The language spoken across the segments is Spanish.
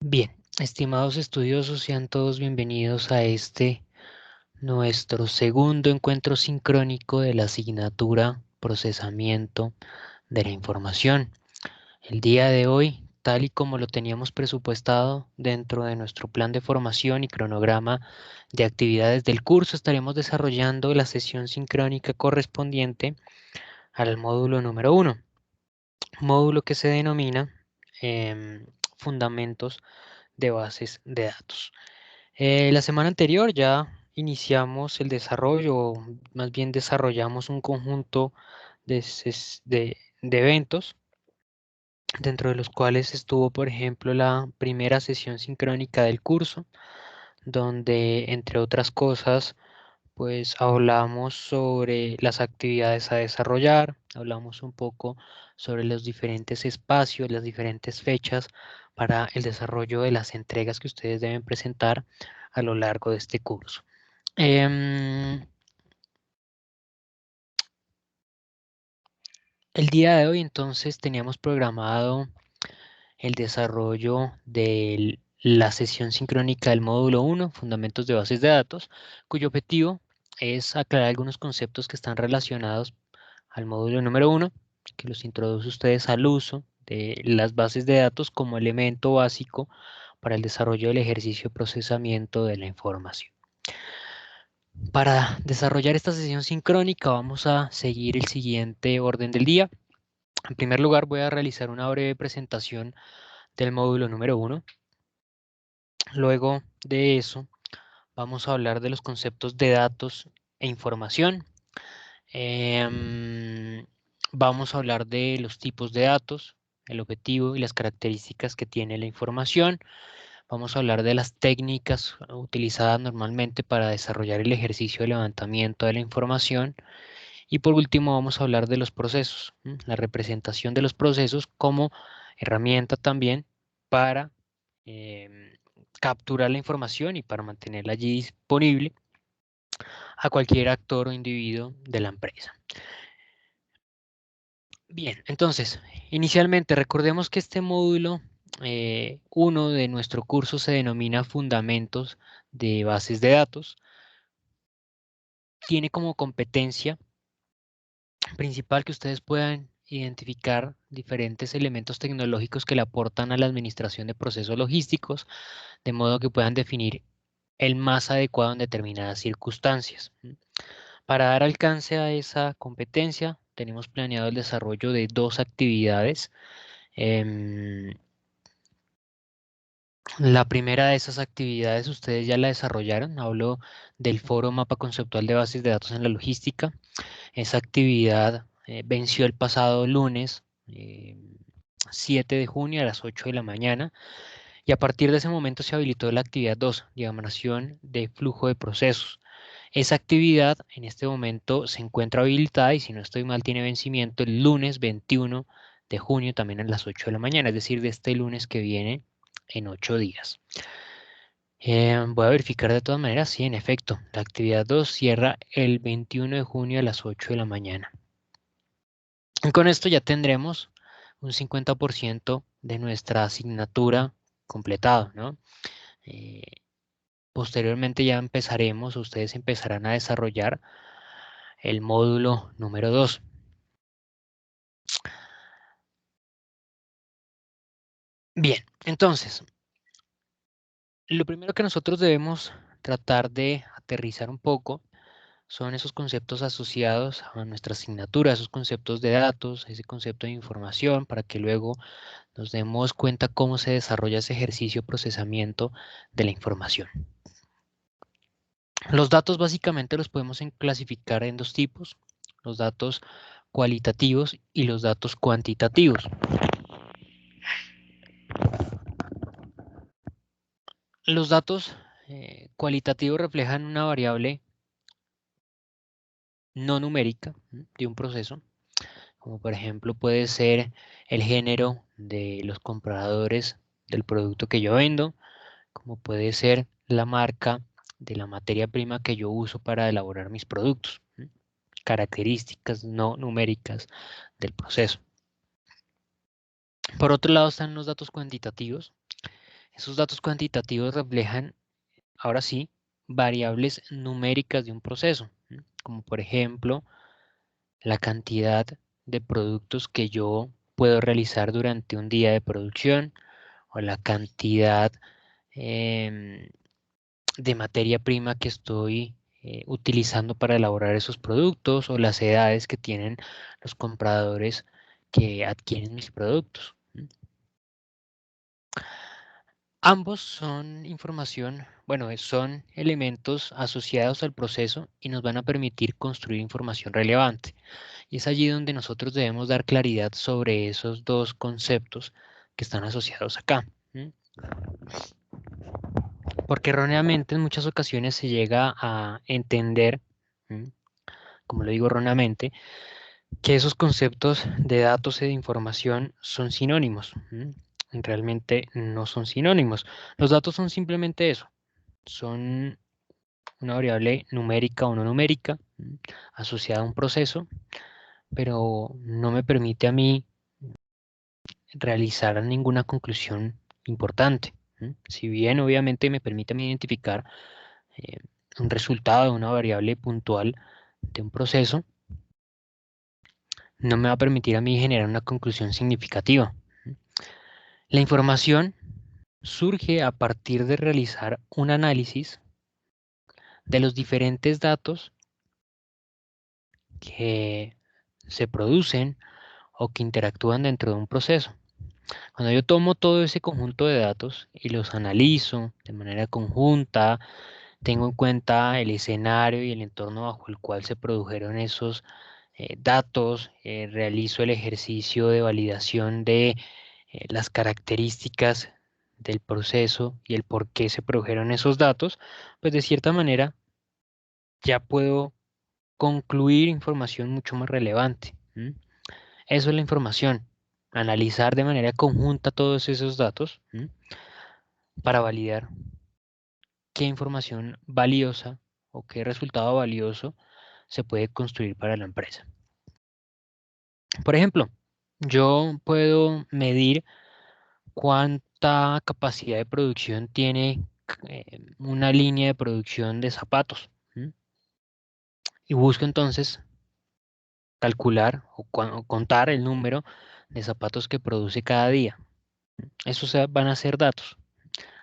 Bien, estimados estudiosos, sean todos bienvenidos a nuestro segundo encuentro sincrónico de la asignatura Procesamiento de la Información. El día de hoy, tal y como lo teníamos presupuestado dentro de nuestro plan de formación y cronograma de actividades del curso, estaremos desarrollando la sesión sincrónica correspondiente al módulo número 1, módulo que se denomina Fundamentos de Bases de Datos. La semana anterior ya iniciamos el desarrollo, o más bien desarrollamos un conjunto de eventos, dentro de los cuales estuvo, por ejemplo, la primera sesión sincrónica del curso, donde, entre otras cosas, pues hablamos sobre las actividades a desarrollar, hablamos un poco sobre los diferentes espacios, las diferentes fechas para el desarrollo de las entregas que ustedes deben presentar a lo largo de este curso. El día de hoy entonces teníamos programado el desarrollo de la sesión sincrónica del módulo 1, Fundamentos de Bases de Datos, cuyo objetivo es aclarar algunos conceptos que están relacionados al módulo número 1, que los introduce ustedes al uso de las bases de datos como elemento básico para el desarrollo del ejercicio de procesamiento de la información. Para desarrollar esta sesión sincrónica vamos a seguir el siguiente orden del día. En primer lugar, voy a realizar una breve presentación del módulo número 1. Luego de eso, vamos a hablar de los conceptos de datos e información. Vamos a hablar de los tipos de datos, el objetivo y las características que tiene la información. Vamos a hablar de las técnicas utilizadas normalmente para desarrollar el ejercicio de levantamiento de la información. Y por último vamos a hablar de los procesos, la representación de los procesos como herramienta también para em, capturar la información y para mantenerla allí disponible a cualquier actor o individuo de la empresa. Bien, entonces, inicialmente recordemos que este módulo 1 de nuestro curso se denomina Fundamentos de Bases de Datos. Tiene como competencia principal que ustedes puedan identificar diferentes elementos tecnológicos que le aportan a la administración de procesos logísticos, de modo que puedan definir el más adecuado en determinadas circunstancias. Para dar alcance a esa competencia, tenemos planeado el desarrollo de dos actividades. Em, la primera de esas actividades ustedes ya la desarrollaron. Hablo del foro Mapa Conceptual de Bases de Datos en la Logística. Esa actividad venció el pasado lunes 7 de junio a las 8 de la mañana y a partir de ese momento se habilitó la actividad 2, diagramación de flujo de procesos. Esa actividad en este momento se encuentra habilitada y si no estoy mal tiene vencimiento el lunes 21 de junio también a las 8 de la mañana, es decir, de este lunes que viene en 8 días. Voy a verificar de todas maneras, sí, en efecto, la actividad 2 cierra el 21 de junio a las 8 de la mañana. Y con esto ya tendremos un 50% de nuestra asignatura completado, ¿no? Eh, Posteriormente ya empezaremos, ustedes empezarán a desarrollar el módulo número 2. Bien, entonces, lo primero que nosotros debemos tratar de aterrizar un poco son esos conceptos asociados a nuestra asignatura, esos conceptos de datos, ese concepto de información, para que luego nos demos cuenta cómo se desarrolla ese ejercicio de procesamiento de la información. Los datos básicamente los podemos clasificar en dos tipos, los datos cualitativos y los datos cuantitativos. Los datos cualitativos reflejan una variable no numérica de un proceso, como por ejemplo puede ser el género de los compradores del producto que yo vendo, como puede ser la marca de la materia prima que yo uso para elaborar mis productos, características no numéricas del proceso. Por otro lado están los datos cuantitativos. Esos datos cuantitativos reflejan, ahora sí, variables numéricas de un proceso, como por ejemplo la cantidad de productos que yo puedo realizar durante un día de producción o la cantidad em, de materia prima que estoy utilizando para elaborar esos productos o las edades que tienen los compradores que adquieren mis productos. Ambos son información, bueno, son elementos asociados al proceso y nos van a permitir construir información relevante. Y es allí donde nosotros debemos dar claridad sobre esos dos conceptos que están asociados acá. Porque erróneamente en muchas ocasiones se llega a entender, como lo digo erróneamente, que esos conceptos de datos y de información son sinónimos. Realmente no son sinónimos. Los datos son simplemente eso, son una variable numérica o no numérica asociada a un proceso, pero no me permite a mí realizar ninguna conclusión importante. Si bien obviamente me permite a mí identificar eh, un resultado de una variable puntual de un proceso, no me va a permitir a mí generar una conclusión significativa. La información surge a partir de realizar un análisis de los diferentes datos que se producen o que interactúan dentro de un proceso. Cuando yo tomo todo ese conjunto de datos y los analizo de manera conjunta, tengo en cuenta el escenario y el entorno bajo el cual se produjeron esos datos, realizo el ejercicio de validación de las características del proceso y el por qué se produjeron esos datos, pues de cierta manera ya puedo concluir información mucho más relevante. Eso es la información, analizar de manera conjunta todos esos datos para validar qué información valiosa o qué resultado valioso se puede construir para la empresa. Por ejemplo, yo puedo medir cuánta capacidad de producción tiene una línea de producción de zapatos. Y busco entonces calcular o contar el número de zapatos que produce cada día. Esos van a ser datos.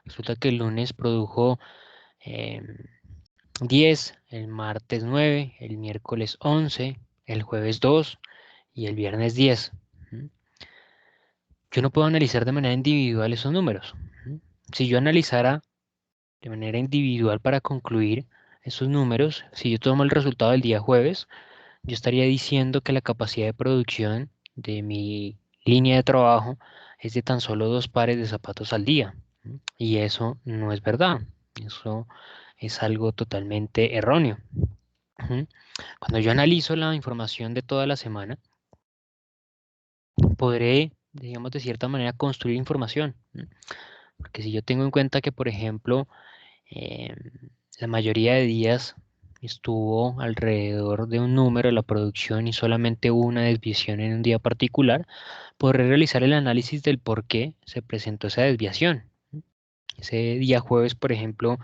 Resulta que el lunes produjo 10, el martes 9, el miércoles 11, el jueves 2 y el viernes 10. Yo no puedo analizar de manera individual esos números. Si yo analizara de manera individual para concluir esos números, si yo tomo el resultado del día jueves, yo estaría diciendo que la capacidad de producción de mi línea de trabajo es de tan solo 2 pares de zapatos al día. Y eso no es verdad. Eso es algo totalmente erróneo. Cuando yo analizo la información de toda la semana, podré, digamos, de cierta manera construir información. Porque si yo tengo en cuenta que, por ejemplo, em, la mayoría de días estuvo alrededor de un número de la producción y solamente hubo una desviación en un día particular, podré realizar el análisis del por qué se presentó esa desviación. Ese día jueves, por ejemplo,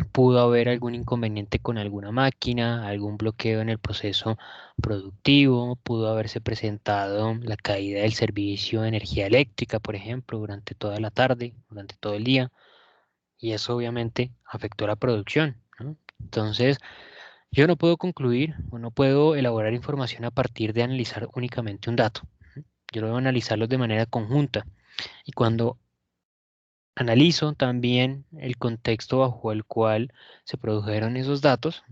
pudo haber algún inconveniente con alguna máquina, algún bloqueo en el proceso productivo, pudo haberse presentado la caída del servicio de energía eléctrica, por ejemplo, durante toda la tarde, durante todo el día, y eso obviamente afectó la producción, ¿no? Entonces, yo no puedo concluir o no puedo elaborar información a partir de analizar únicamente un dato. Yo debo analizarlos de manera conjunta. Y cuando analizo también el contexto bajo el cual se produjeron esos datos,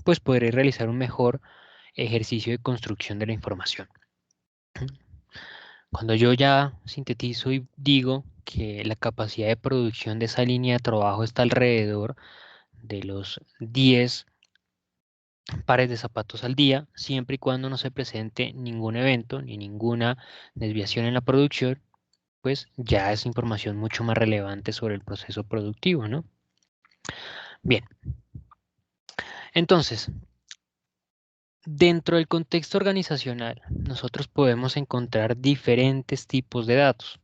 pues podré realizar un mejor ejercicio de construcción de la información. Cuando yo ya sintetizo y digo que la capacidad de producción de esa línea de trabajo está alrededor de los 10 pares de zapatos al día, siempre y cuando no se presente ningún evento ni ninguna desviación en la producción, pues ya es información mucho más relevante sobre el proceso productivo, ¿no? Bien, entonces, dentro del contexto organizacional, nosotros podemos encontrar diferentes tipos de datos.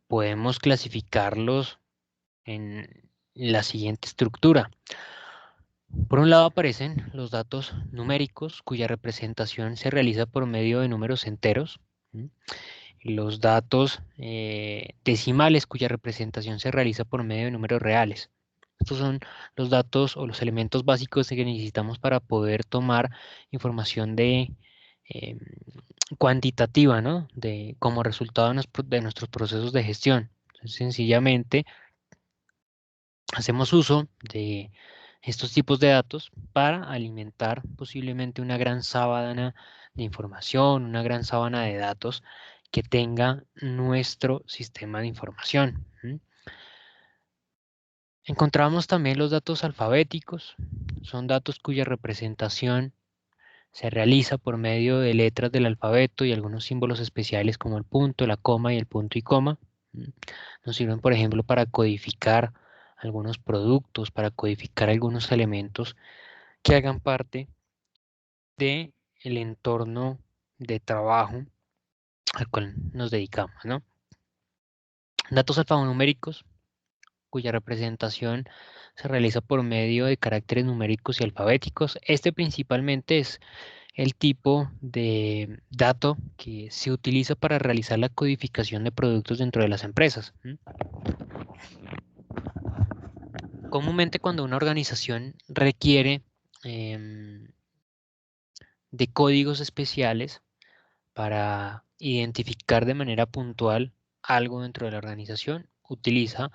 podemos clasificarlos en la siguiente estructura. Por un lado aparecen los datos numéricos, cuya representación se realiza por medio de números enteros. ¿M? Los datos decimales, cuya representación se realiza por medio de números reales. Estos son los datos o los elementos básicos que necesitamos para poder tomar información eh, cuantitativa, ¿no? Como resultado de nuestros procesos de gestión. Entonces, sencillamente hacemos uso de estos tipos de datos para alimentar posiblemente una gran sábana de información, una gran sábana de datos que tenga nuestro sistema de información. Encontramos también los datos alfabéticos. Son datos cuya representación se realiza por medio de letras del alfabeto y algunos símbolos especiales como el punto, la coma y el punto y coma. Nos sirven, por ejemplo, para codificar algunos productos, para codificar algunos elementos que hagan parte del entorno de trabajo al cual nos dedicamos, ¿no? Datos alfanuméricos, cuya representación se realiza por medio de caracteres numéricos y alfabéticos. Este principalmente es el tipo de dato que se utiliza para realizar la codificación de productos dentro de las empresas. Comúnmente cuando una organización requiere de códigos especiales para identificar de manera puntual algo dentro de la organización, utiliza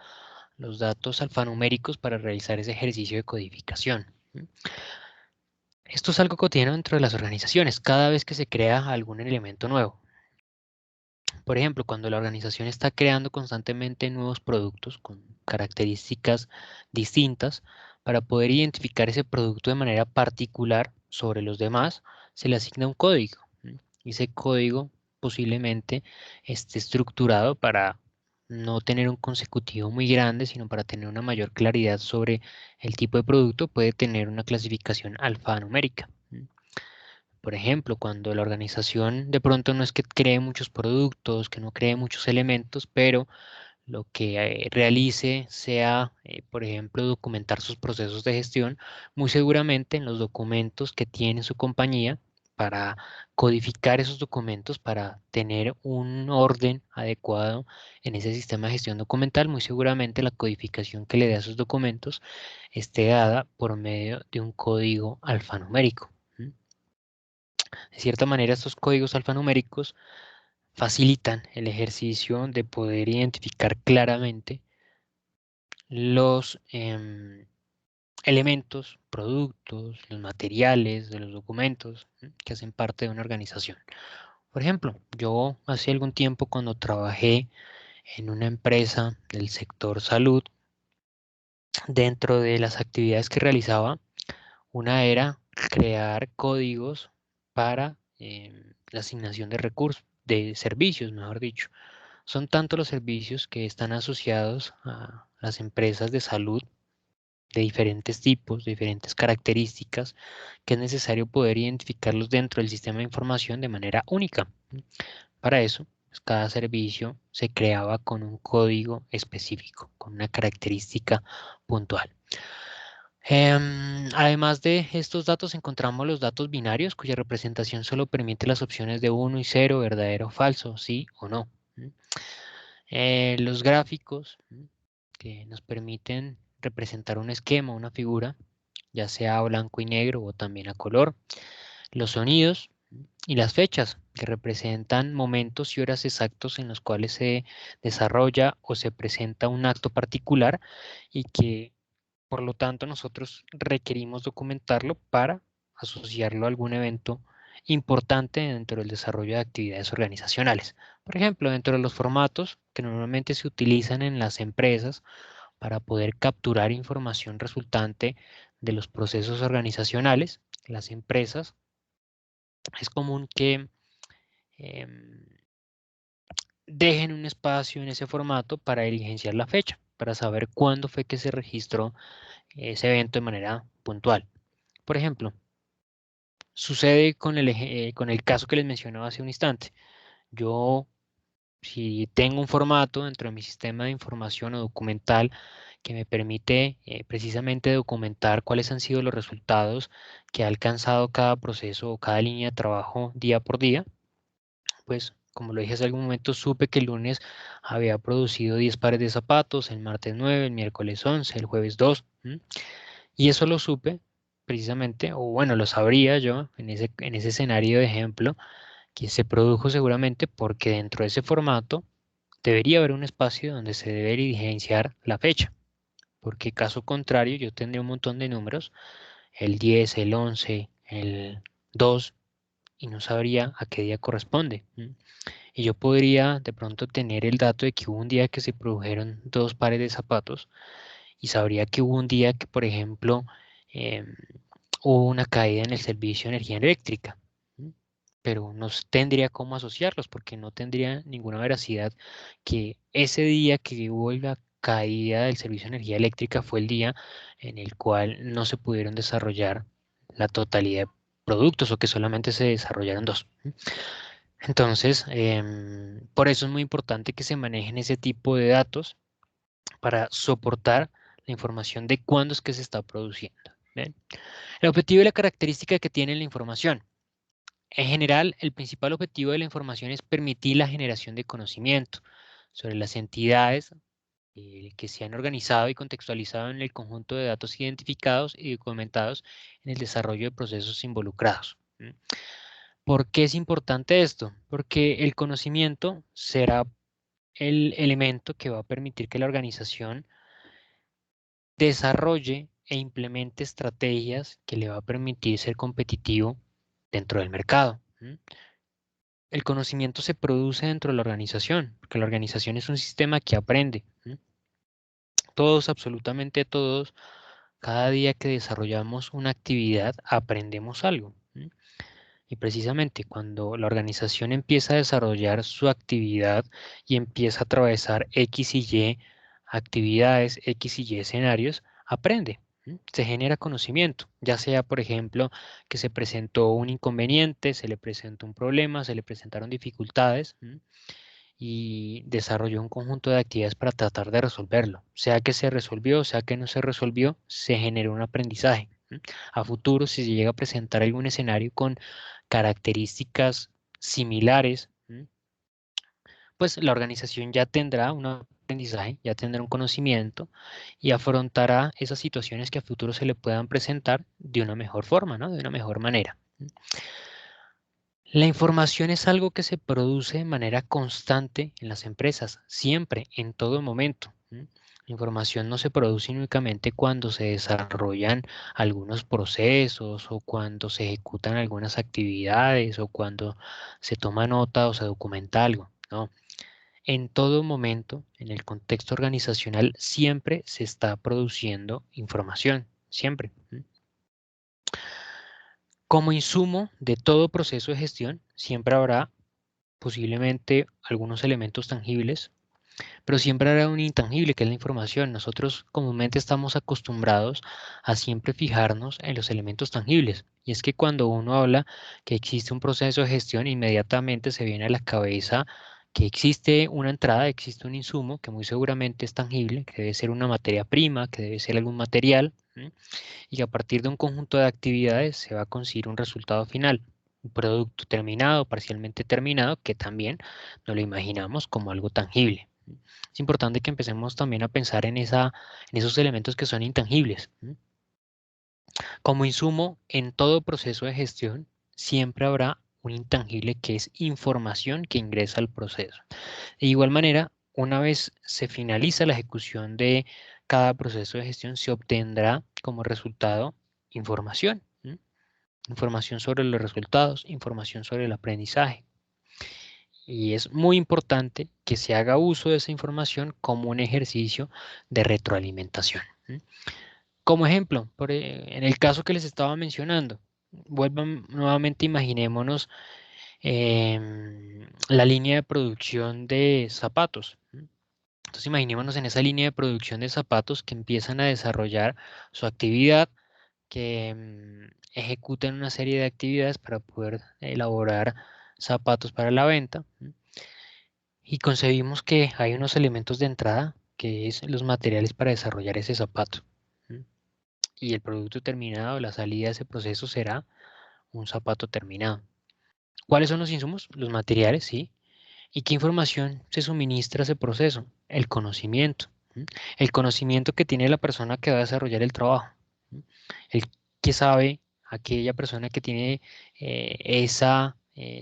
los datos alfanuméricos para realizar ese ejercicio de codificación. Esto es algo cotidiano dentro de las organizaciones, cada vez que se crea algún elemento nuevo. Por ejemplo, cuando la organización está creando constantemente nuevos productos con características distintas, para poder identificar ese producto de manera particular sobre los demás, se le asigna un código. Y ese código posiblemente esté estructurado para no tener un consecutivo muy grande, sino para tener una mayor claridad sobre el tipo de producto, puede tener una clasificación alfanumérica. Por ejemplo, cuando la organización de pronto no es que cree muchos productos, que no cree muchos elementos, pero lo que realice sea, por ejemplo, documentar sus procesos de gestión, muy seguramente en los documentos que tiene su compañía, para codificar esos documentos, para tener un orden adecuado en ese sistema de gestión documental, muy seguramente la codificación que le dé a esos documentos esté dada por medio de un código alfanumérico. De cierta manera, estos códigos alfanuméricos facilitan el ejercicio de poder identificar claramente los elementos, productos, los materiales de los documentos que hacen parte de una organización. Por ejemplo, yo hace algún tiempo cuando trabajé en una empresa del sector salud, dentro de las actividades que realizaba, una era crear códigos para la asignación de recursos, de servicios, mejor dicho. Son tantos los servicios que están asociados a las empresas de salud de diferentes tipos, de diferentes características, que es necesario poder identificarlos dentro del sistema de información de manera única. Para eso, pues, cada servicio se creaba con un código específico, con una característica puntual. Además de estos datos, encontramos los datos binarios, cuya representación solo permite las opciones de 1 y 0, verdadero o falso, sí o no. Los gráficos, que nos permiten representar un esquema, una figura, ya sea a blanco y negro o también a color. Los sonidos y las fechas, que representan momentos y horas exactos en los cuales se desarrolla o se presenta un acto particular y que por lo tanto nosotros requerimos documentarlo para asociarlo a algún evento importante dentro del desarrollo de actividades organizacionales. Por ejemplo, dentro de los formatos que normalmente se utilizan en las empresas para poder capturar información resultante de los procesos organizacionales, las empresas, es común que em, dejen un espacio en ese formato para diligenciar la fecha, para saber cuándo fue que se registró ese evento de manera puntual. Por ejemplo, sucede con el caso que les mencionaba hace un instante. Yo Si tengo un formato dentro de mi sistema de información o documental que me permite precisamente documentar cuáles han sido los resultados que ha alcanzado cada proceso o cada línea de trabajo día por día, pues como lo dije hace algún momento, supe que el lunes había producido 10 pares de zapatos, el martes 9, el miércoles 11, el jueves 2. Y eso lo supe precisamente, o bueno, lo sabría yo en ese escenario de ejemplo, que se produjo seguramente porque dentro de ese formato debería haber un espacio donde se debe diligenciar la fecha, porque caso contrario yo tendría un montón de números, el 10, el 11, el 2, y no sabría a qué día corresponde. Y yo podría de pronto tener el dato de que hubo un día que se produjeron 2 pares de zapatos y sabría que hubo un día que, por ejemplo, em, hubo una caída en el servicio de energía eléctrica. ¿M? Pero no tendría cómo asociarlos porque no tendría ninguna veracidad que ese día que hubo la caída del servicio de energía eléctrica fue el día en el cual no se pudieron desarrollar la totalidad de productos o que solamente se desarrollaron 2. Entonces, por eso es muy importante que se manejen ese tipo de datos para soportar la información de cuándo es que se está produciendo. ¿Ven? El objetivo y la característica que tiene la información. En general, el principal objetivo de la información es permitir la generación de conocimiento sobre las entidades que se han organizado y contextualizado en el conjunto de datos identificados y documentados en el desarrollo de procesos involucrados. ¿Por qué es importante esto? Porque el conocimiento será el elemento que va a permitir que la organización desarrolle e implemente estrategias que le va a permitir ser competitivo dentro del mercado. El conocimiento se produce dentro de la organización, porque la organización es un sistema que aprende. Todos, absolutamente todos, cada día que desarrollamos una actividad, aprendemos algo. Y precisamente cuando la organización empieza a desarrollar su actividad y empieza a atravesar X y Y actividades, X y Y escenarios, aprende. Se genera conocimiento, ya sea, por ejemplo, que se presentó un inconveniente, se le presentó un problema, se le presentaron dificultades y desarrolló un conjunto de actividades para tratar de resolverlo. Sea que se resolvió, sea que no se resolvió, se generó un aprendizaje. A futuro, si se llega a presentar algún escenario con características similares, pues la organización ya tendrá un aprendizaje, ya tendrá un conocimiento y afrontará esas situaciones que a futuro se le puedan presentar de una mejor forma, ¿no? De una mejor manera. La información es algo que se produce de manera constante en las empresas, siempre, en todo momento. La información no se produce únicamente cuando se desarrollan algunos procesos o cuando se ejecutan algunas actividades o cuando se toma nota o se documenta algo. No, en todo momento, en el contexto organizacional, siempre se está produciendo información, siempre. Como insumo de todo proceso de gestión, siempre habrá posiblemente algunos elementos tangibles, pero siempre habrá un intangible que es la información. Nosotros comúnmente estamos acostumbrados a siempre fijarnos en los elementos tangibles. Y es que cuando uno habla que existe un proceso de gestión, inmediatamente se viene a la cabeza que existe una entrada, existe un insumo que muy seguramente es tangible, que debe ser una materia prima, que debe ser algún material, y que a partir de un conjunto de actividades se va a conseguir un resultado final, un producto terminado, parcialmente terminado, que también nos lo imaginamos como algo tangible. Es importante que empecemos también a pensar en esos elementos que son intangibles. Como insumo, en todo proceso de gestión siempre habrá un intangible que es información que ingresa al proceso. De igual manera, una vez se finaliza la ejecución de cada proceso de gestión, se obtendrá como resultado información. Información sobre los resultados, información sobre el aprendizaje. Y es muy importante que se haga uso de esa información como un ejercicio de retroalimentación. Como ejemplo, en el caso que les estaba mencionando, vuelvan nuevamente, imaginémonos la línea de producción de zapatos. Entonces imaginémonos en esa línea de producción de zapatos que empiezan a desarrollar su actividad, que ejecutan una serie de actividades para poder elaborar zapatos para la venta. y concebimos que hay unos elementos de entrada, que es los materiales para desarrollar ese zapato. ¿M? Y el producto terminado, la salida de ese proceso será un zapato terminado. ¿Cuáles son los insumos? Los materiales, sí. ¿Y qué información se suministra a ese proceso? El conocimiento. ¿M? El conocimiento que tiene la persona que va a desarrollar el trabajo. ¿M? El que sabe, aquella persona que tiene esa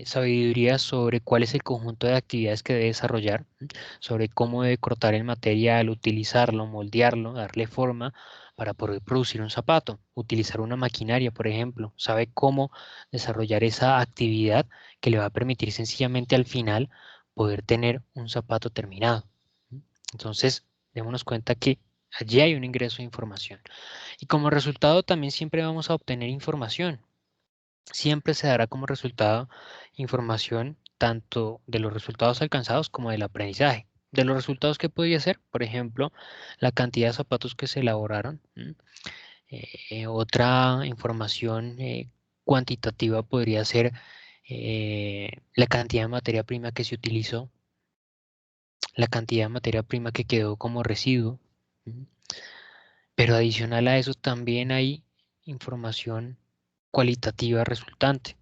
sabiduría sobre cuál es el conjunto de actividades que debe desarrollar, ¿m? Sobre cómo debe cortar el material, utilizarlo, moldearlo, darle forma para poder producir un zapato, utilizar una maquinaria, por ejemplo, sabe cómo desarrollar esa actividad que le va a permitir sencillamente al final poder tener un zapato terminado. Entonces, démonos cuenta que allí hay un ingreso de información. Y como resultado también siempre vamos a obtener información. Siempre se dará como resultado información tanto de los resultados alcanzados como del aprendizaje. De los resultados que podría ser, por ejemplo, la cantidad de zapatos que se elaboraron. Otra información cuantitativa podría ser la cantidad de materia prima que se utilizó, la cantidad de materia prima que quedó como residuo. ¿M? Pero adicional a eso también hay información cualitativa resultante.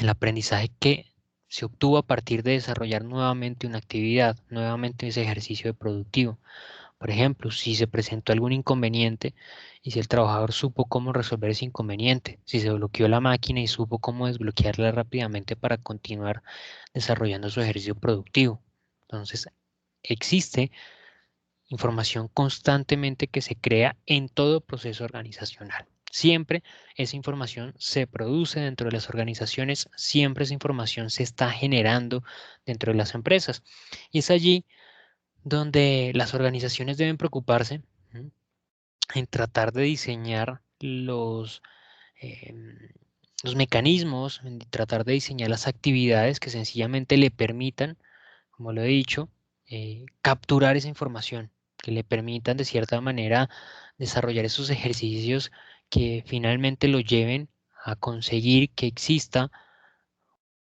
El aprendizaje que se obtuvo a partir de desarrollar nuevamente una actividad, nuevamente ese ejercicio productivo. Por ejemplo, si se presentó algún inconveniente y si el trabajador supo cómo resolver ese inconveniente, si se bloqueó la máquina y supo cómo desbloquearla rápidamente para continuar desarrollando su ejercicio productivo. Entonces, existe información constantemente que se crea en todo proceso organizacional. Siempre esa información se produce dentro de las organizaciones, siempre esa información se está generando dentro de las empresas. Y es allí donde las organizaciones deben preocuparse, ¿m? En tratar de diseñar em, los mecanismos, en tratar de diseñar las actividades que sencillamente le permitan, como lo he dicho, capturar esa información, que le permitan de cierta manera desarrollar esos ejercicios que finalmente lo lleven a conseguir que exista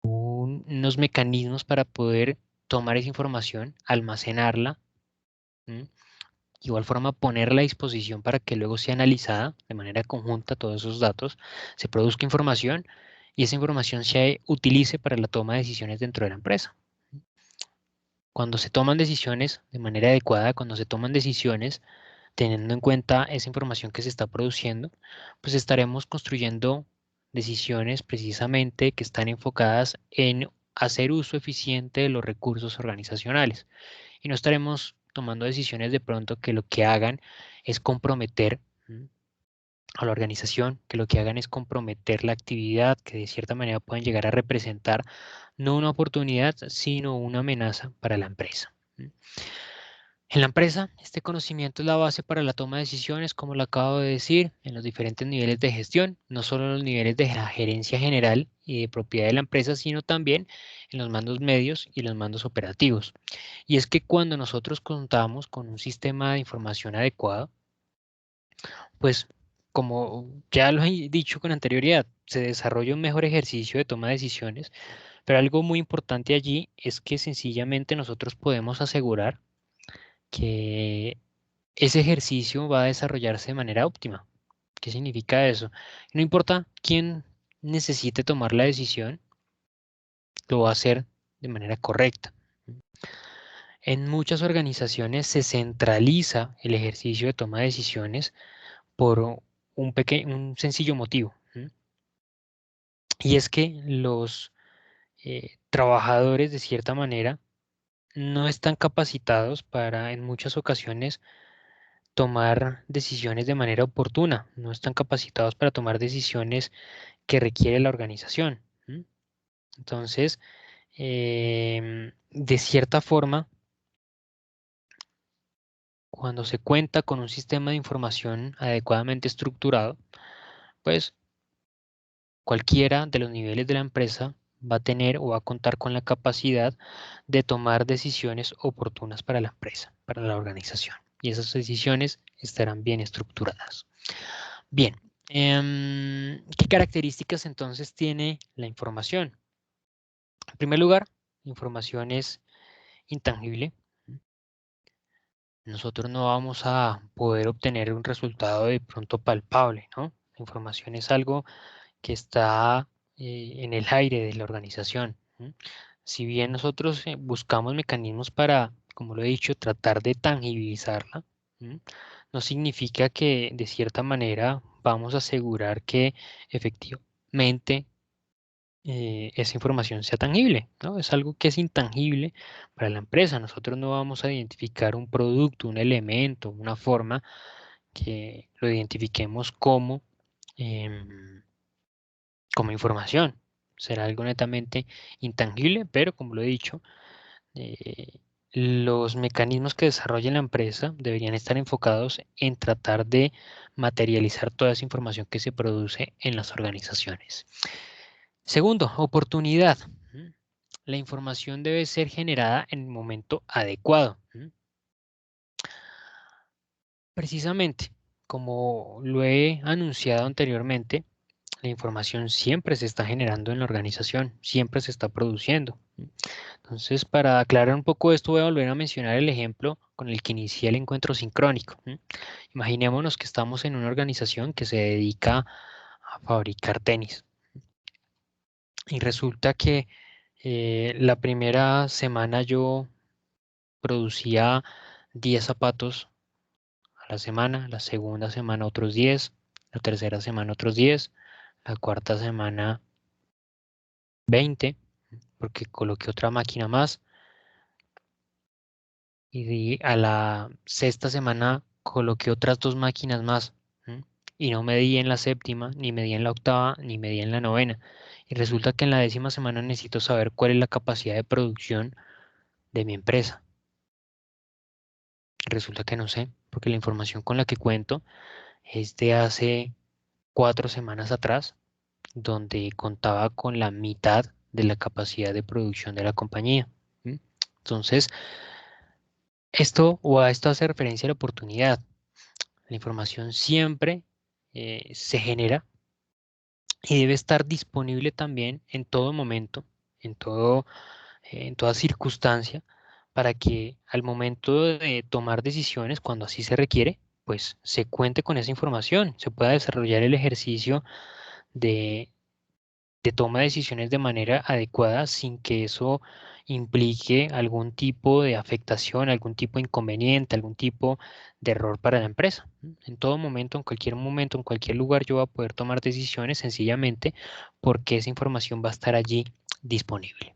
unos mecanismos para poder tomar esa información, almacenarla, ¿m? Igual forma ponerla a disposición para que luego sea analizada de manera conjunta todos esos datos, se produzca información y esa información se utilice para la toma de decisiones dentro de la empresa. Cuando se toman decisiones de manera adecuada, cuando se toman decisiones teniendo en cuenta esa información que se está produciendo, pues estaremos construyendo decisiones precisamente que están enfocadas en hacer uso eficiente de los recursos organizacionales y no estaremos tomando decisiones de pronto que lo que hagan es comprometer a la organización, que lo que hagan es comprometer la actividad, que de cierta manera pueden llegar a representar no una oportunidad, sino una amenaza para la empresa. En la empresa, este conocimiento es la base para la toma de decisiones, como lo acabo de decir, en los diferentes niveles de gestión, no solo en los niveles de la gerencia general y de propiedad de la empresa, sino también en los mandos medios y los mandos operativos. Y es que cuando nosotros contamos con un sistema de información adecuado, pues como ya lo he dicho con anterioridad, se desarrolla un mejor ejercicio de toma de decisiones, pero algo muy importante allí es que sencillamente nosotros podemos asegurar que ese ejercicio va a desarrollarse de manera óptima. ¿Qué significa eso? No importa quién necesite tomar la decisión, lo va a hacer de manera correcta. En muchas organizaciones se centraliza el ejercicio de toma de decisiones por un sencillo motivo. Y es que los trabajadores, de cierta manera, no están capacitados para, en muchas ocasiones, tomar decisiones de manera oportuna, no están capacitados para tomar decisiones que requiere la organización. Entonces, de cierta forma, cuando se cuenta con un sistema de información adecuadamente estructurado, pues cualquiera de los niveles de la empresa va a tener o va a contar con la capacidad de tomar decisiones oportunas para la empresa, para la organización. Y esas decisiones estarán bien estructuradas. Bien, ¿qué características entonces tiene la información? En primer lugar, la información es intangible, nosotros no vamos a poder obtener un resultado de pronto palpable, ¿no? La información es algo que está en el aire de la organización. Si bien nosotros buscamos mecanismos para, como lo he dicho, tratar de tangibilizarla, ¿m? No significa que de cierta manera vamos a asegurar que efectivamente esa información sea tangible, ¿no? Es algo que es intangible para la empresa. Nosotros no vamos a identificar un producto, un elemento, una forma que lo identifiquemos em, como información. Será algo netamente intangible, pero como lo he dicho, eh, los mecanismos que desarrolla la empresa deberían estar enfocados en tratar de materializar toda esa información que se produce en las organizaciones. Segundo, oportunidad. La información debe ser generada en el momento adecuado. Precisamente, como lo he anunciado anteriormente, la información siempre se está generando en la organización, siempre se está produciendo. Entonces, para aclarar un poco esto, voy a volver a mencionar el ejemplo con el que inicié el encuentro sincrónico. Imaginémonos que estamos en una organización que se dedica a fabricar tenis y resulta que la primera semana yo producía 10 zapatos a la semana, la segunda semana otros 10, la tercera semana otros 10, la cuarta semana 20, porque coloqué otra máquina más, y a la sexta semana coloqué otras dos máquinas más, ¿m? Y no medí en la séptima, ni medí en la octava, ni medí en la novena. Y resulta que en la décima semana necesito saber cuál es la capacidad de producción de mi empresa. Resulta que no sé, porque la información con la que cuento es de hace 4 semanas atrás, donde contaba con la mitad de la capacidad de producción de la compañía. Entonces, esto hace referencia a la oportunidad. La información siempre se genera y debe estar disponible también en todo momento, en en toda circunstancia, para que al momento de tomar decisiones, cuando así se requiere, pues se cuente con esa información, se pueda desarrollar el ejercicio de, de toma de decisiones de manera adecuada sin que eso implique algún tipo de afectación, algún tipo de inconveniente, algún tipo de error para la empresa. En todo momento, en cualquier lugar, yo voy a poder tomar decisiones sencillamente porque esa información va a estar allí disponible.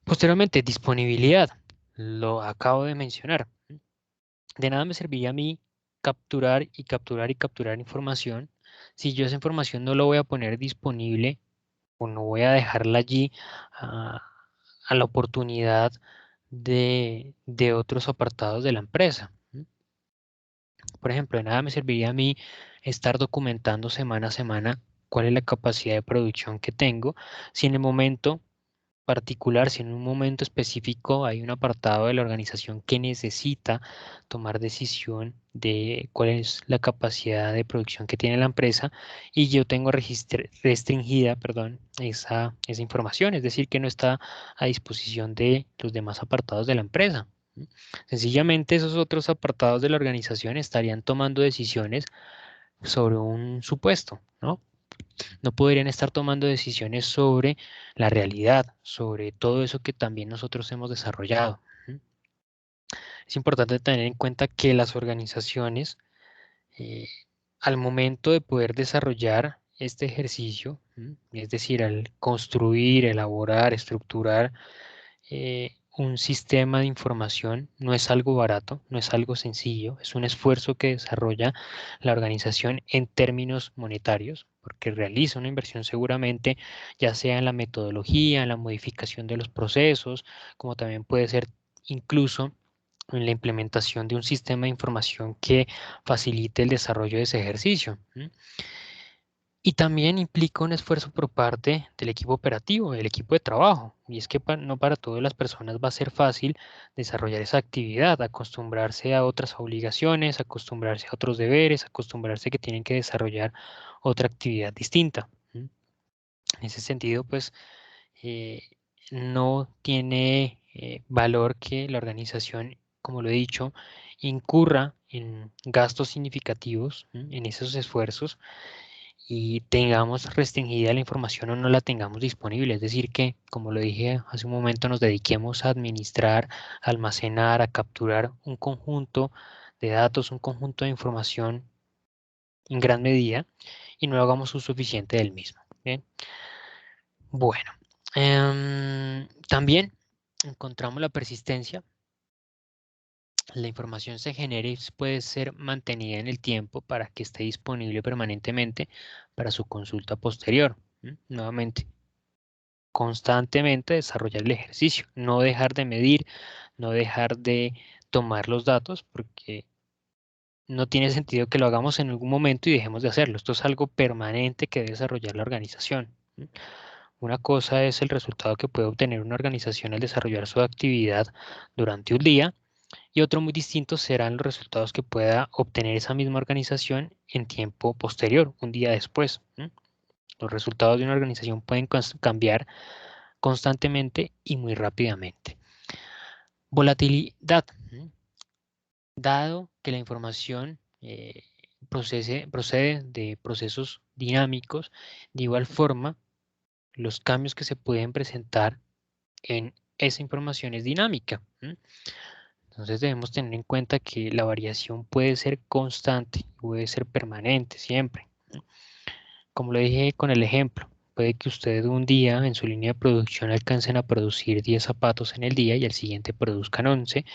Posteriormente, disponibilidad. Lo acabo de mencionar. De nada me serviría a mí capturar y capturar y capturar información si yo esa información no la voy a poner disponible o no voy a dejarla allí a, a la oportunidad de otros apartados de la empresa. Por ejemplo, de nada me serviría a mí estar documentando semana a semana cuál es la capacidad de producción que tengo si en el momento particular, si en un momento específico hay un apartado de la organización que necesita tomar decisión de cuál es la capacidad de producción que tiene la empresa y yo tengo restringida, perdón, esa información, es decir, que no está a disposición de los demás apartados de la empresa. Sencillamente esos otros apartados de la organización estarían tomando decisiones sobre un supuesto, ¿no? No podrían estar tomando decisiones sobre la realidad, sobre todo eso que también nosotros hemos desarrollado. Es importante tener en cuenta que las organizaciones, eh, al momento de poder desarrollar este ejercicio, es decir, al construir, elaborar, estructurar un sistema de información, no es algo barato, no es algo sencillo, es un esfuerzo que desarrolla la organización en términos monetarios, porque realiza una inversión seguramente, ya sea en la metodología, en la modificación de los procesos, como también puede ser incluso en la implementación de un sistema de información que facilite el desarrollo de ese ejercicio. Y también implica un esfuerzo por parte del equipo operativo, del equipo de trabajo. Y es que no para todas las personas va a ser fácil desarrollar esa actividad, acostumbrarse a otras obligaciones, acostumbrarse a otros deberes, acostumbrarse que tienen que desarrollar otra actividad distinta. En ese sentido, pues eh, no tiene valor que la organización, como lo he dicho, incurra en gastos significativos en esos esfuerzos y tengamos restringida la información o no la tengamos disponible. Es decir, que, como lo dije hace un momento, nos dediquemos a administrar, a almacenar, a capturar un conjunto de datos, un conjunto de información en gran medida y no hagamos uso suficiente del mismo. ¿Bien? Bueno, también encontramos la persistencia. La información se genera y puede ser mantenida en el tiempo para que esté disponible permanentemente para su consulta posterior. Nuevamente, constantemente desarrollar el ejercicio, no dejar de medir, no dejar de tomar los datos, porque no tiene sentido que lo hagamos en algún momento y dejemos de hacerlo. Esto es algo permanente que debe desarrollar la organización. Una cosa es el resultado que puede obtener una organización al desarrollar su actividad durante un día y otro muy distinto serán los resultados que pueda obtener esa misma organización en tiempo posterior, un día después. Los resultados de una organización pueden cambiar constantemente y muy rápidamente. Volatilidad. Dado que la información procede de procesos dinámicos, de igual forma, los cambios que se pueden presentar en esa información es dinámica. Entonces debemos tener en cuenta que la variación puede ser constante, puede ser permanente siempre. Como lo dije con el ejemplo, puede que usted un día en su línea de producción alcancen a producir 10 zapatos en el día y al siguiente produzcan 11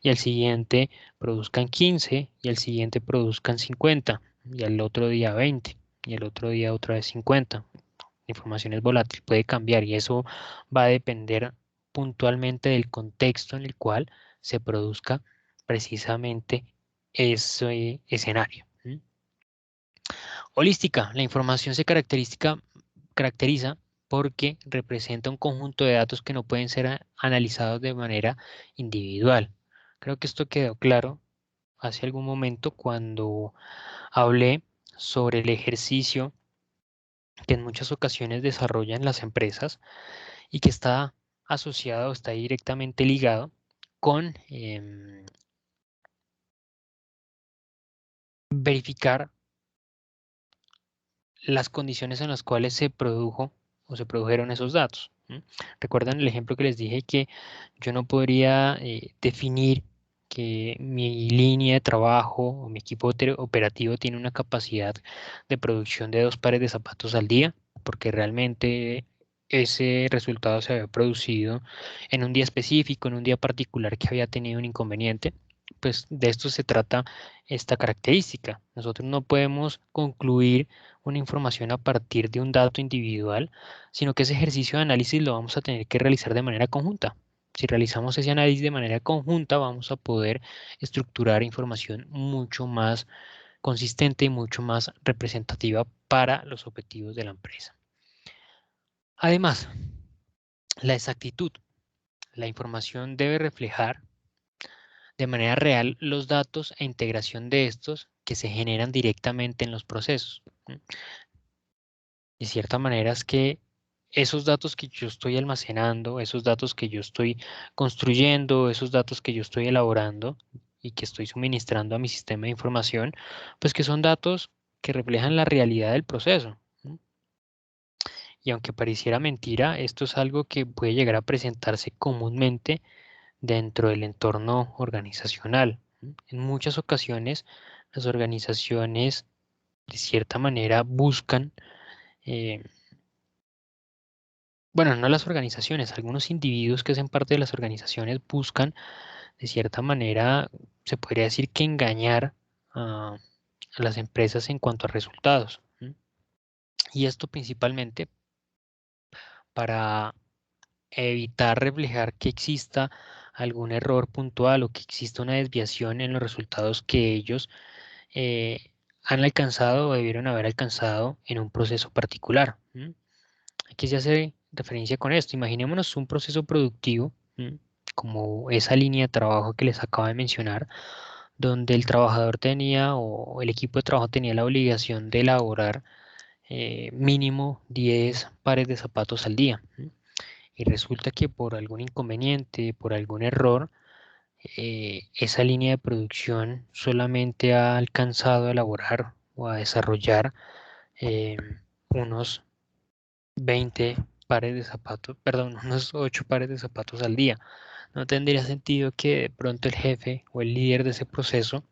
y al siguiente produzcan 15 y al siguiente produzcan 50 y al otro día 20 y al otro día otra vez 50. La información es volátil, puede cambiar y eso va a depender puntualmente del contexto en el cual se produzca precisamente ese escenario. Holística. La información se caracteriza porque representa un conjunto de datos que no pueden ser analizados de manera individual. Creo que esto quedó claro hace algún momento cuando hablé sobre el ejercicio que en muchas ocasiones desarrollan las empresas y que está asociado, está directamente ligado con verificar las condiciones en las cuales se produjo o se produjeron esos datos. ¿Recuerdan el ejemplo que les dije que yo no podría definir que mi línea de trabajo o mi equipo operativo tiene una capacidad de producción de 2 pares de zapatos al día? Porque realmente ese resultado se había producido en un día específico, en un día particular que había tenido un inconveniente. Pues de esto se trata esta característica. Nosotros no podemos concluir una información a partir de un dato individual, sino que ese ejercicio de análisis lo vamos a tener que realizar de manera conjunta. Si realizamos ese análisis de manera conjunta, vamos a poder estructurar información mucho más consistente y mucho más representativa para los objetivos de la empresa. Además, la exactitud. La información debe reflejar de manera real los datos e integración de estos que se generan directamente en los procesos. De cierta manera es que esos datos que yo estoy almacenando, esos datos que yo estoy construyendo, esos datos que yo estoy elaborando y que estoy suministrando a mi sistema de información, pues que son datos que reflejan la realidad del proceso. Y aunque pareciera mentira, esto es algo que puede llegar a presentarse comúnmente dentro del entorno organizacional. En muchas ocasiones, las organizaciones de cierta manera buscan eh, bueno, no las organizaciones, algunos individuos que hacen parte de las organizaciones buscan, de cierta manera, se podría decir que engañar a las empresas en cuanto a resultados. Y esto principalmente para evitar reflejar que exista algún error puntual o que exista una desviación en los resultados que ellos han alcanzado o debieron haber alcanzado en un proceso particular. Aquí se hace referencia con esto. Imaginémonos un proceso productivo, como esa línea de trabajo que les acabo de mencionar, donde el trabajador tenía o el equipo de trabajo tenía la obligación de elaborar mínimo 10 pares de zapatos al día. y resulta que por algún inconveniente, por algún error, esa línea de producción solamente ha alcanzado a elaborar o a desarrollar eh, unos 20 pares de zapatos, perdón, unos 8 pares de zapatos al día. No tendría sentido que de pronto el jefe o el líder de ese proceso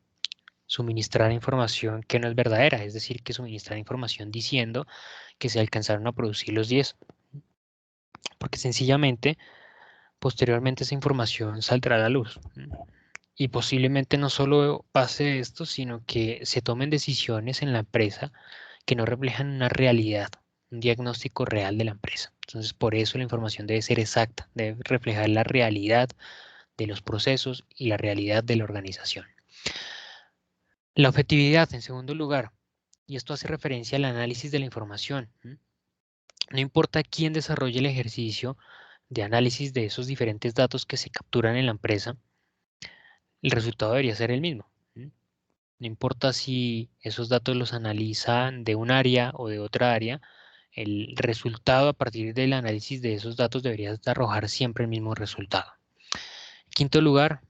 suministrara información que no es verdadera, es decir, que suministrara información diciendo que se alcanzaron a producir los 10, porque sencillamente posteriormente esa información saldrá a la luz. Y posiblemente no solo pase esto, sino que se tomen decisiones en la empresa que no reflejan una realidad, un diagnóstico real de la empresa. Entonces, por eso la información debe ser exacta, debe reflejar la realidad de los procesos y la realidad de la organización. La objetividad, en segundo lugar, y esto hace referencia al análisis de la información. No importa quién desarrolle el ejercicio de análisis de esos diferentes datos que se capturan en la empresa, el resultado debería ser el mismo. No importa si esos datos los analizan de un área o de otra área, el resultado a partir del análisis de esos datos debería arrojar siempre el mismo resultado. Quinto lugar,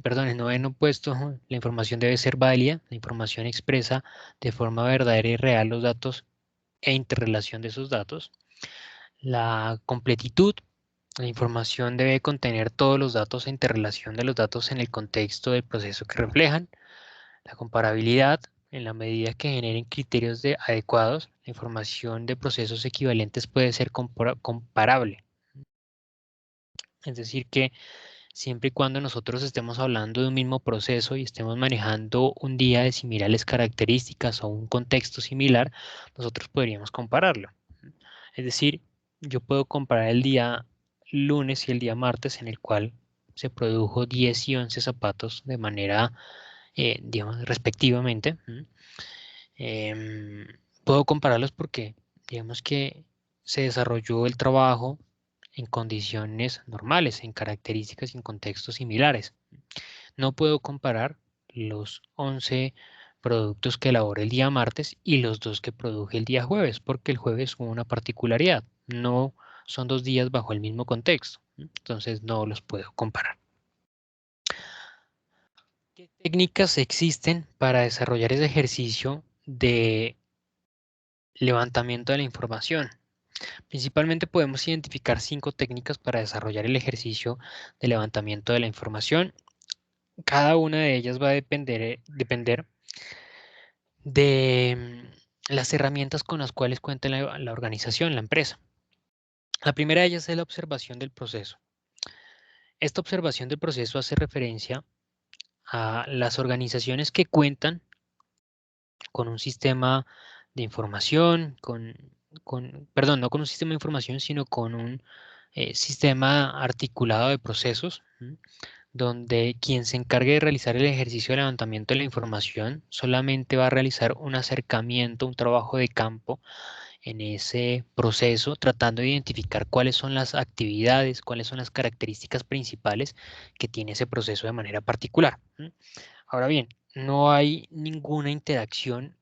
perdón, en noveno puesto, la información debe ser válida. La información expresa de forma verdadera y real los datos e interrelación de esos datos. La completitud, la información debe contener todos los datos e interrelación de los datos en el contexto del proceso que reflejan. La comparabilidad, en la medida que generen criterios adecuados, la información de procesos equivalentes puede ser comparable. Es decir, que siempre y cuando nosotros estemos hablando de un mismo proceso y estemos manejando un día de similares características o un contexto similar, nosotros podríamos compararlo. Es decir, yo puedo comparar el día lunes y el día martes en el cual se produjo 10 y 11 zapatos de manera, digamos, respectivamente. Puedo compararlos porque, digamos que se desarrolló el trabajo en condiciones normales, en características y en contextos similares. No puedo comparar los 11 productos que elaboré el día martes y los 2 que produje el día jueves, porque el jueves hubo una particularidad. No son 2 días bajo el mismo contexto, entonces no los puedo comparar. ¿Qué técnicas existen para desarrollar ese ejercicio de levantamiento de la información? Principalmente podemos identificar 5 técnicas para desarrollar el ejercicio de levantamiento de la información. Cada una de ellas va a depender de las herramientas con las cuales cuenta la organización, la empresa. La primera de ellas es la observación del proceso. Esta observación del proceso hace referencia a las organizaciones que cuentan con un sistema de información, perdón, no con un sistema de información, sino con un sistema articulado de procesos, donde quien se encargue de realizar el ejercicio de levantamiento de la información solamente va a realizar un acercamiento, un trabajo de campo en ese proceso, tratando de identificar cuáles son las actividades, cuáles son las características principales que tiene ese proceso de manera particular. Ahora bien, no hay ninguna interacción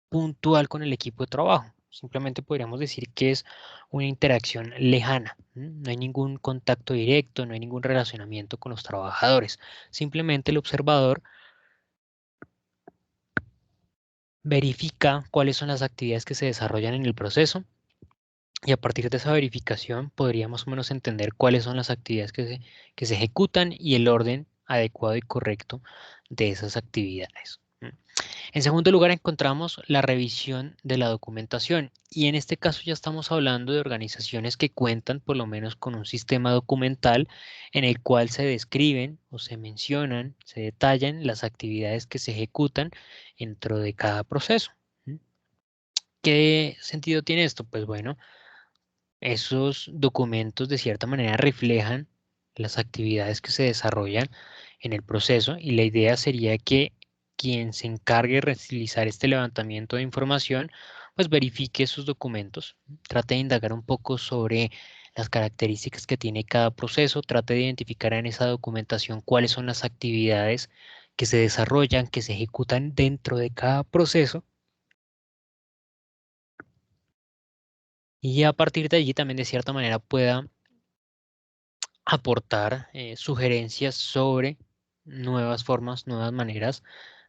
puntual con el equipo de trabajo. Simplemente podríamos decir que es una interacción lejana. No hay ningún contacto directo, no hay ningún relacionamiento con los trabajadores. Simplemente el observador verifica cuáles son las actividades que se desarrollan en el proceso y a partir de esa verificación podría más o menos entender cuáles son las actividades que se ejecutan y el orden adecuado y correcto de esas actividades. En segundo lugar, encontramos la revisión de la documentación y en este caso ya estamos hablando de organizaciones que cuentan por lo menos con un sistema documental en el cual se describen o se mencionan, se detallan las actividades que se ejecutan dentro de cada proceso. ¿Qué sentido tiene esto? Pues bueno, esos documentos de cierta manera reflejan las actividades que se desarrollan en el proceso y la idea sería que quien se encargue de realizar este levantamiento de información, pues verifique esos documentos, trate de indagar un poco sobre las características que tiene cada proceso, trate de identificar en esa documentación cuáles son las actividades que se desarrollan, que se ejecutan dentro de cada proceso y a partir de allí también de cierta manera pueda aportar sugerencias sobre nuevas formas, nuevas maneras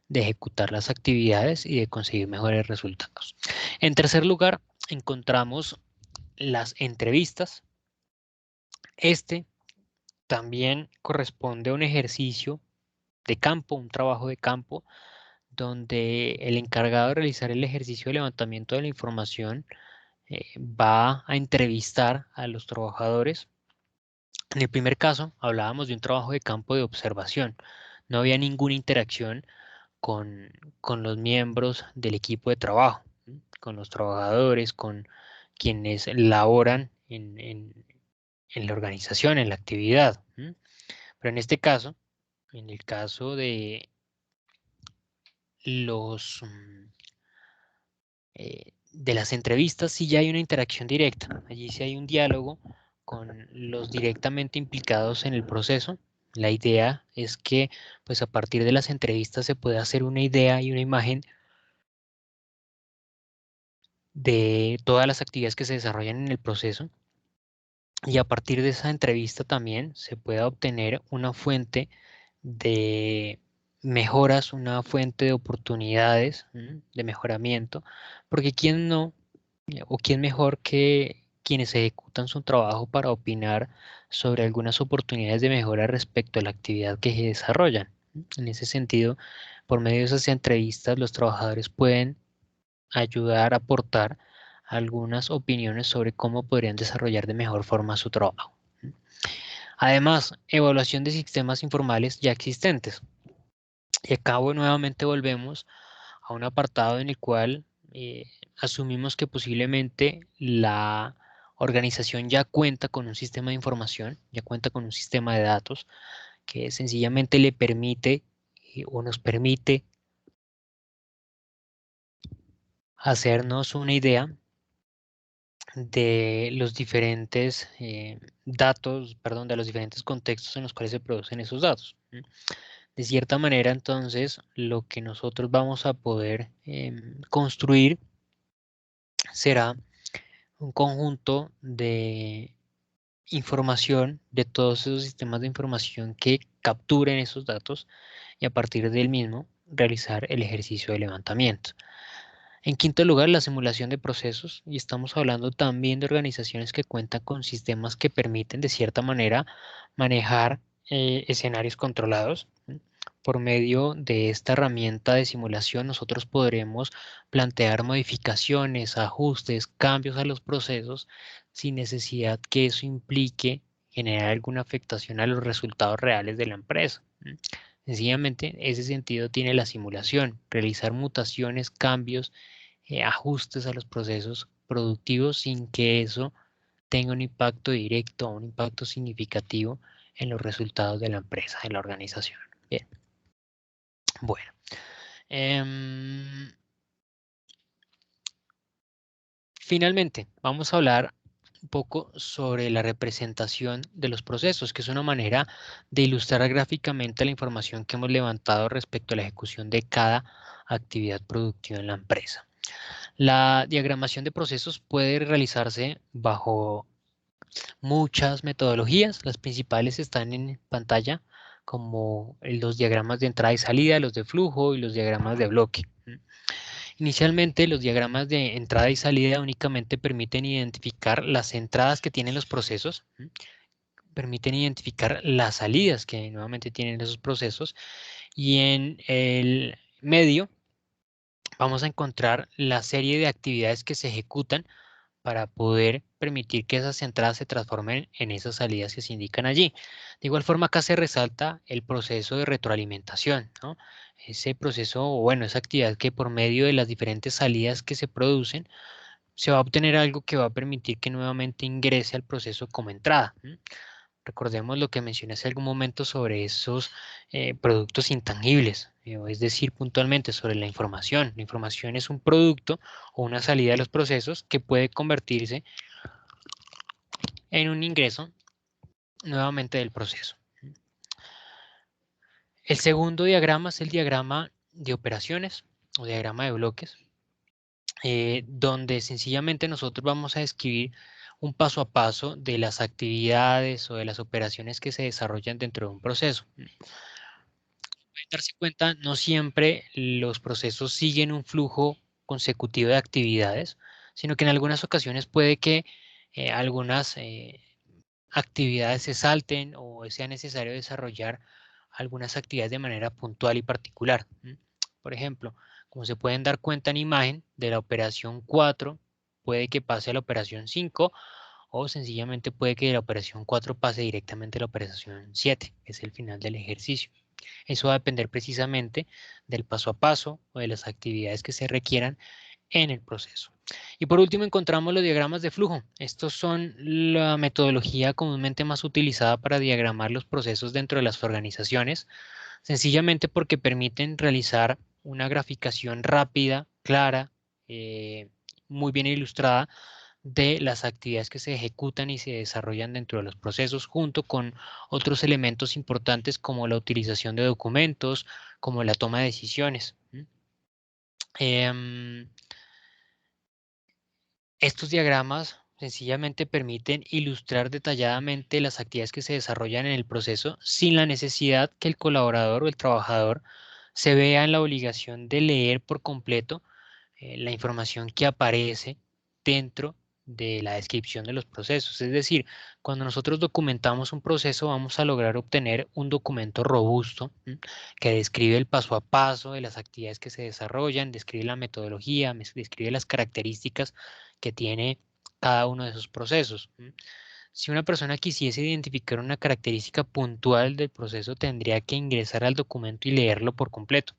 de ejecutar las actividades y de conseguir mejores resultados. En tercer lugar, encontramos las entrevistas. Este también corresponde a un ejercicio de campo, un trabajo de campo, donde el encargado de realizar el ejercicio de levantamiento de la información va a entrevistar a los trabajadores. En el primer caso, hablábamos de un trabajo de campo de observación. No había ninguna interacción con, con los miembros del equipo de trabajo, ¿sí? Con los trabajadores, con quienes laboran en la organización, en la actividad, ¿sí? Pero en este caso, en el caso de los de las entrevistas, sí ya hay una interacción directa. Allí sí hay un diálogo con los directamente implicados en el proceso. La idea es que, pues a partir de las entrevistas se puede hacer una idea y una imagen de todas las actividades que se desarrollan en el proceso, y a partir de esa entrevista también se pueda obtener una fuente de mejoras, una fuente de oportunidades, de mejoramiento, porque quién no, o quién mejor que quienes ejecutan su trabajo para opinar sobre algunas oportunidades de mejora respecto a la actividad que se desarrollan. En ese sentido, por medio de esas entrevistas, los trabajadores pueden ayudar a aportar algunas opiniones sobre cómo podrían desarrollar de mejor forma su trabajo. Además, evaluación de sistemas informales ya existentes. Y acá nuevamente volvemos a un apartado en el cual asumimos que posiblemente la organización ya cuenta con un sistema de información, ya cuenta con un sistema de datos que sencillamente le permite o nos permite hacernos una idea de los diferentes datos, perdón, de los diferentes contextos en los cuales se producen esos datos. De cierta manera, entonces, lo que nosotros vamos a poder construir será un conjunto de información, de todos esos sistemas de información que capturen esos datos y a partir del mismo realizar el ejercicio de levantamiento. En quinto lugar, la simulación de procesos, y estamos hablando también de organizaciones que cuentan con sistemas que permiten de cierta manera manejar escenarios controlados. Por medio de esta herramienta de simulación, nosotros podremos plantear modificaciones, ajustes, cambios a los procesos sin necesidad que eso implique generar alguna afectación a los resultados reales de la empresa. Sencillamente, ese sentido tiene la simulación, realizar mutaciones, cambios, ajustes a los procesos productivos sin que eso tenga un impacto directo o un impacto significativo en los resultados de la empresa, en la organización. Bien, bueno. Finalmente, vamos a hablar un poco sobre la representación de los procesos, que es una manera de ilustrar gráficamente la información que hemos levantado respecto a la ejecución de cada actividad productiva en la empresa. La diagramación de procesos puede realizarse bajo muchas metodologías. Las principales están en pantalla, como los diagramas de entrada y salida, los de flujo y los diagramas de bloque. Inicialmente, los diagramas de entrada y salida únicamente permiten identificar las entradas que tienen los procesos, permiten identificar las salidas que nuevamente tienen esos procesos, y en el medio vamos a encontrar la serie de actividades que se ejecutan para poder permitir que esas entradas se transformen en esas salidas que se indican allí. De igual forma, acá se resalta el proceso de retroalimentación, ¿no? Ese proceso, o bueno, esa actividad que por medio de las diferentes salidas que se producen, se va a obtener algo que va a permitir que nuevamente ingrese al proceso como entrada. Recordemos lo que mencioné hace algún momento sobre esos productos intangibles, es decir, puntualmente sobre la información. La información es un producto o una salida de los procesos que puede convertirse en un ingreso nuevamente del proceso. El segundo diagrama es el diagrama de operaciones o diagrama de bloques, donde sencillamente nosotros vamos a describir un paso a paso de las actividades o de las operaciones que se desarrollan dentro de un proceso. Pueden darse cuenta, no siempre los procesos siguen un flujo consecutivo de actividades, sino que en algunas ocasiones puede que algunas actividades se salten o sea necesario desarrollar algunas actividades de manera puntual y particular. Por ejemplo, como se pueden dar cuenta en imagen, de la operación 4 puede que pase a la operación 5 o sencillamente puede que de la operación 4 pase directamente a la operación 7, que es el final del ejercicio. Eso va a depender precisamente del paso a paso o de las actividades que se requieran en el proceso. Y por último encontramos los diagramas de flujo. Estos son la metodología comúnmente más utilizada para diagramar los procesos dentro de las organizaciones, sencillamente porque permiten realizar una graficación rápida, clara, eh, muy bien ilustrada de las actividades que se ejecutan y se desarrollan dentro de los procesos, junto con otros elementos importantes como la utilización de documentos, como la toma de decisiones. Em, Estos diagramas sencillamente permiten ilustrar detalladamente las actividades que se desarrollan en el proceso sin la necesidad que el colaborador o el trabajador se vea en la obligación de leer por completo la información que aparece dentro de la descripción de los procesos. Es decir, cuando nosotros documentamos un proceso, vamos a lograr obtener un documento robusto que describe el paso a paso de las actividades que se desarrollan, describe la metodología, describe las características que tiene cada uno de esos procesos. Si una persona quisiese identificar una característica puntual del proceso, tendría que ingresar al documento y leerlo por completo.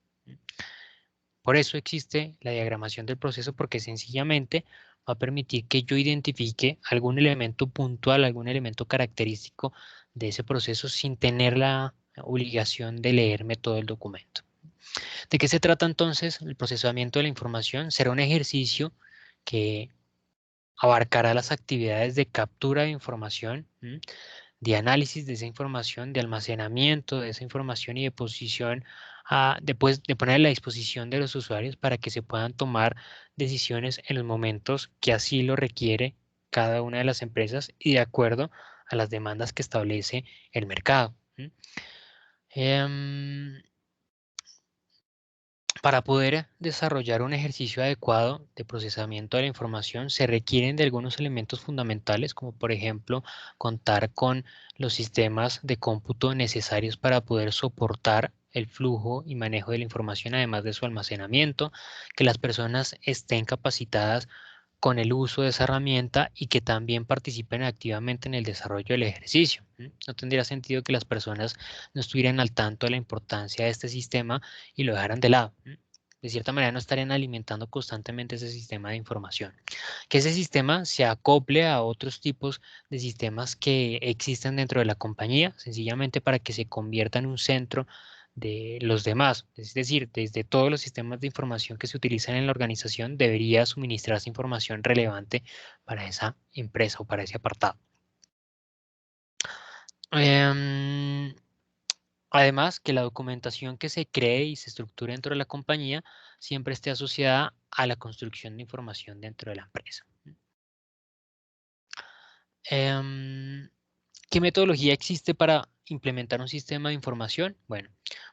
Por eso existe la diagramación del proceso, porque sencillamente va a permitir que yo identifique algún elemento puntual, algún elemento característico de ese proceso sin tener la obligación de leerme todo el documento. ¿De qué se trata entonces el procesamiento de la información? Será un ejercicio que abarcará las actividades de captura de información, de análisis de esa información, de almacenamiento de esa información y de posición, después de poner a la disposición de los usuarios para que se puedan tomar decisiones en los momentos que así lo requiere cada una de las empresas y de acuerdo a las demandas que establece el mercado. Em, Para poder desarrollar un ejercicio adecuado de procesamiento de la información se requieren de algunos elementos fundamentales, como por ejemplo contar con los sistemas de cómputo necesarios para poder soportar el flujo y manejo de la información, además de su almacenamiento, que las personas estén capacitadas con el uso de esa herramienta y que también participen activamente en el desarrollo del ejercicio. No tendría sentido que las personas no estuvieran al tanto de la importancia de este sistema y lo dejaran de lado. De cierta manera no estarían alimentando constantemente ese sistema de información. Que ese sistema se acople a otros tipos de sistemas que existen dentro de la compañía, sencillamente para que se convierta en un centro de los demás. Es decir, desde todos los sistemas de información que se utilizan en la organización debería suministrarse información relevante para esa empresa o para ese apartado. Em, Además, que la documentación que se cree y se estructure dentro de la compañía siempre esté asociada a la construcción de información dentro de la empresa. Em, ¿Qué metodología existe para implementar un sistema de información? Bueno,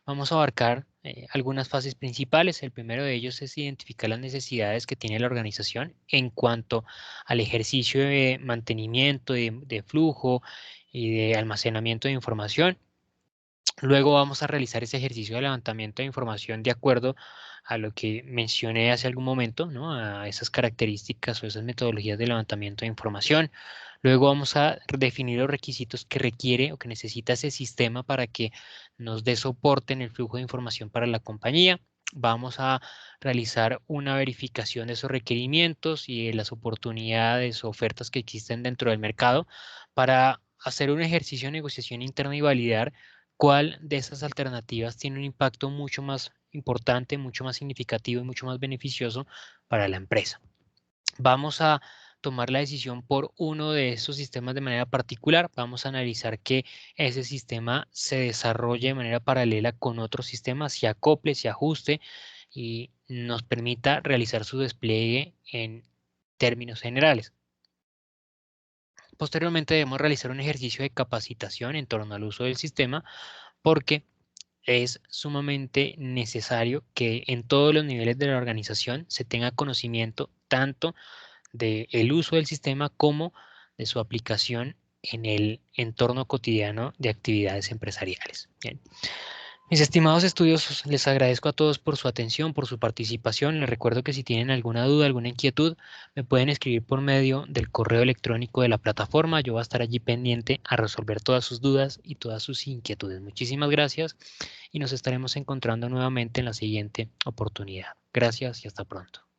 vamos a abarcar algunas fases principales. El primero de ellos es identificar las necesidades que tiene la organización en cuanto al ejercicio de mantenimiento, de flujo y de almacenamiento de información. Luego vamos a realizar ese ejercicio de levantamiento de información de acuerdo a lo que mencioné hace algún momento, ¿no? A esas características o esas metodologías de levantamiento de información. Luego vamos a definir los requisitos que requiere o que necesita ese sistema para que nos dé soporte en el flujo de información para la compañía. Vamos a realizar una verificación de esos requerimientos y de las oportunidades o ofertas que existen dentro del mercado para hacer un ejercicio de negociación interna y validar cuál de esas alternativas tiene un impacto mucho más importante, mucho más significativo y mucho más beneficioso para la empresa. Vamos a tomar la decisión por uno de esos sistemas de manera particular. Vamos a analizar que ese sistema se desarrolle de manera paralela con otros sistemas, se acople, se ajuste y nos permita realizar su despliegue en términos generales. Posteriormente debemos realizar un ejercicio de capacitación en torno al uso del sistema porque es sumamente necesario que en todos los niveles de la organización se tenga conocimiento tanto del uso del sistema como de su aplicación en el entorno cotidiano de actividades empresariales. Bien. Mis estimados estudios, les agradezco a todos por su atención, por su participación. Les recuerdo que si tienen alguna duda, alguna inquietud, me pueden escribir por medio del correo electrónico de la plataforma. Yo voy a estar allí pendiente a resolver todas sus dudas y todas sus inquietudes. Muchísimas gracias y nos estaremos encontrando nuevamente en la siguiente oportunidad. Gracias y hasta pronto.